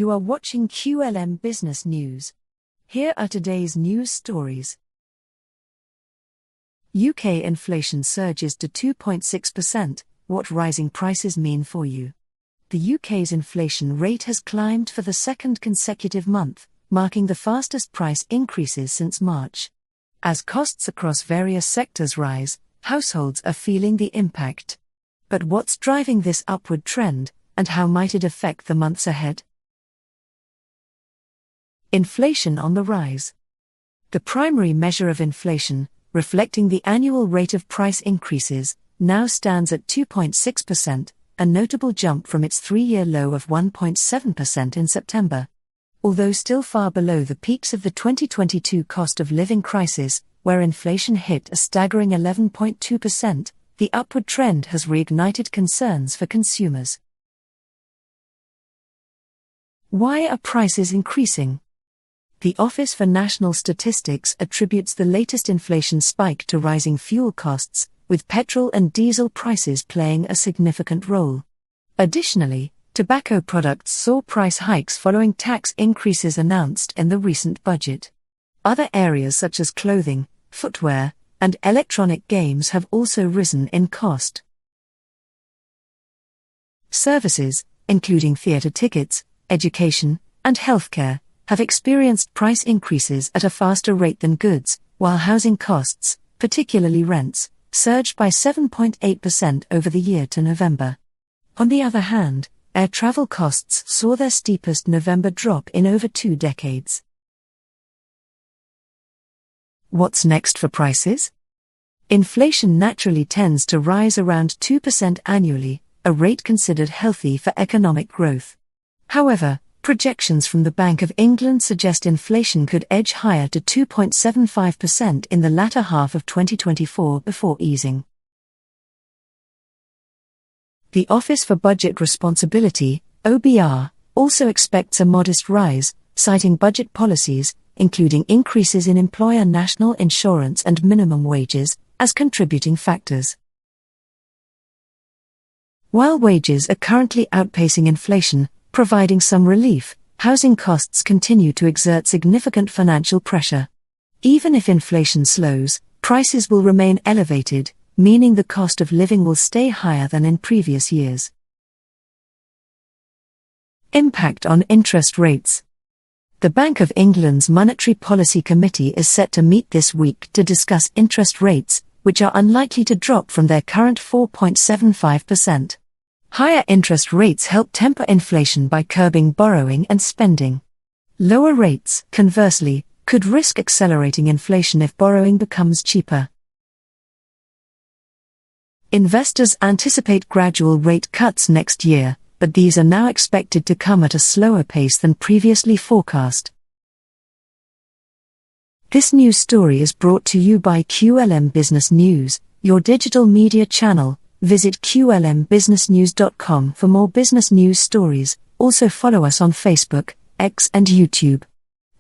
You are watching QLM Business News. Here are today's news stories. UK inflation surges to 2.6%. What rising prices mean for you? The UK's inflation rate has climbed for the second consecutive month, marking the fastest price increases since March. As costs across various sectors rise, households are feeling the impact. But what's driving this upward trend, and how might it affect the months ahead? Inflation on the rise. The primary measure of inflation, reflecting the annual rate of price increases, now stands at 2.6%, a notable jump from its three-year low of 1.7% in September. Although still far below the peaks of the 2022 cost of living crisis, where inflation hit a staggering 11.2%, the upward trend has reignited concerns for consumers. Why are prices increasing? The Office for National Statistics attributes the latest inflation spike to rising fuel costs, with petrol and diesel prices playing a significant role. Additionally, tobacco products saw price hikes following tax increases announced in the recent budget. Other areas such as clothing, footwear, and electronic games have also risen in cost. Services, including theatre tickets, education, and healthcare, have experienced price increases at a faster rate than goods, while housing costs, particularly rents, surged by 7.8% over the year to November. On the other hand, air travel costs saw their steepest November drop in over 2 decades. What's next for prices? Inflation naturally tends to rise around 2% annually, a rate considered healthy for economic growth. However, projections from the Bank of England suggest inflation could edge higher to 2.75% in the latter half of 2024 before easing. The Office for Budget Responsibility, OBR, also expects a modest rise, citing budget policies, including increases in employer national insurance and minimum wages, as contributing factors. While wages are currently outpacing inflation, providing some relief, housing costs continue to exert significant financial pressure. Even if inflation slows, prices will remain elevated, meaning the cost of living will stay higher than in previous years. Impact on interest rates. The Bank of England's Monetary Policy Committee is set to meet this week to discuss interest rates, which are unlikely to drop from their current 4.75%. Higher interest rates help temper inflation by curbing borrowing and spending. Lower rates, conversely, could risk accelerating inflation if borrowing becomes cheaper. Investors anticipate gradual rate cuts next year, but these are now expected to come at a slower pace than previously forecast. This news story is brought to you by QLM Business News, your digital media channel. Visit qlmbusinessnews.com for more business news stories. Also follow us on Facebook, X and YouTube.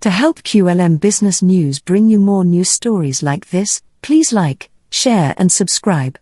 To help QLM Business News bring you more news stories like this, please like, share and subscribe.